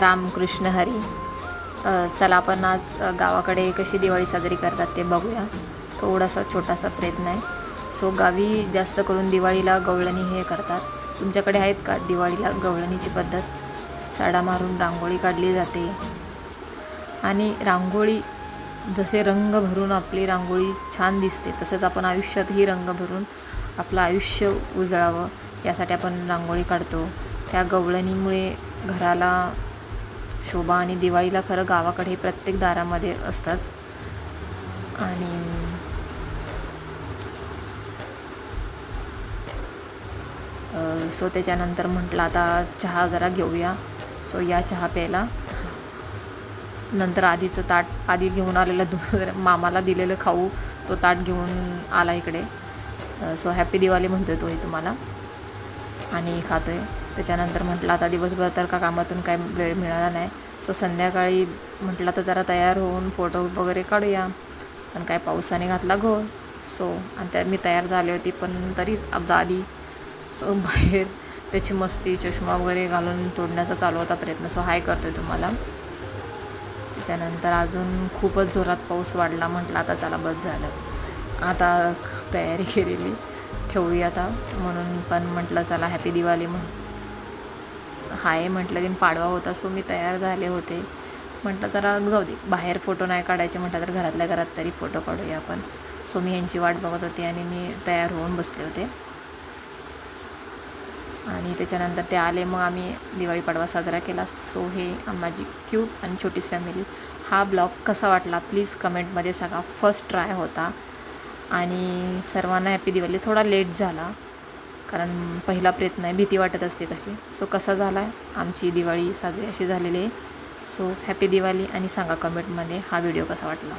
रामकृष्ण हरी. चला आपण आज गावाकडे कशी दिवाळी साजरी करतात ते बघूया. थोडासा छोटासा प्रयत्न आहे. सो गावी जास्त करून दिवाळीला गवळणी हे करतात. तुमच्याकडे आहेत का दिवाळीला गवळणीची पद्धत? साडा मारून रांगोळी काढली जाते आणि रांगोळी जसे रंग भरून आपली रांगोळी छान दिसते, तसंच आपण आयुष्यातही रंग भरून आपलं आयुष्य उजळावं यासाठी आपण रांगोळी काढतो. त्या गवळणीमुळे घराला शोभा आणि दिवाळीला खरं गावाकडे प्रत्येक दारामध्ये असताच. आणि सो त्याच्यानंतर म्हटलं आता चहा जरा घेऊया. सो या चहा प्यायला. नंतर आधीचं ताट आधी घेऊन आलेलं मामाला दिलेलं खाऊ तो ताट घेऊन आला इकडे. सो हॅपी दिवाळी म्हणतोय तोही तुम्हाला आणि खातो आहे. त्याच्यानंतर म्हटलं आता दिवसभर तर का कामातून काय वेळ मिळाला नाही. सो संध्याकाळी म्हटलं तर जरा तयार होऊन फोटो वगैरे काढूया. पण काय पावसाने घातला घोळ. सो आणि त्या मी तयार झाले होती पण तरी आधी सो बाहेर त्याची मस्ती चष्मा वगैरे घालून तोडण्याचा चालू होता प्रयत्न. सो हाय करतो आहे तुम्हाला. त्याच्यानंतर अजून खूपच जोरात पाऊस वाढला. म्हटलं आता चला बस झालं, आता तयारी केलेली ठेवूया आता म्हणून. पण म्हटलं चला हॅपी दिवाळी हाय म्हटलं की पाडवा होता. सो मी तयार झाले होते. म्हटलं जरा जाऊ दे, बाहेर फोटो नाही काढायचे म्हटलं तर घरातल्या घरात तरी फोटो काढूया आपण. सो मी ह्यांची वाट बघत होती आणि मी तयार होऊन बसले होते. आणि त्याच्यानंतर ते आले, मग आम्ही दिवाळी पाडवा साजरा केला. सो हे माझी क्यूट आणि छोटीच फॅमिली. हा ब्लॉग कसा वाटला प्लीज कमेंटमध्ये सांगा. फर्स्ट ट्राय होता आणि सर्वांना हॅपी दिवाळी. थोडा लेट झाला कारण पहिला प्रयत्न आहे, भीती वाटत असते कशी. सो कसा झाला आहे आमची दिवाळी साजरी अशी झालेली आहे. सो हॅपी दिवाळी आणि सांगा कमेंटमध्ये हा व्हिडिओ कसा वाटला.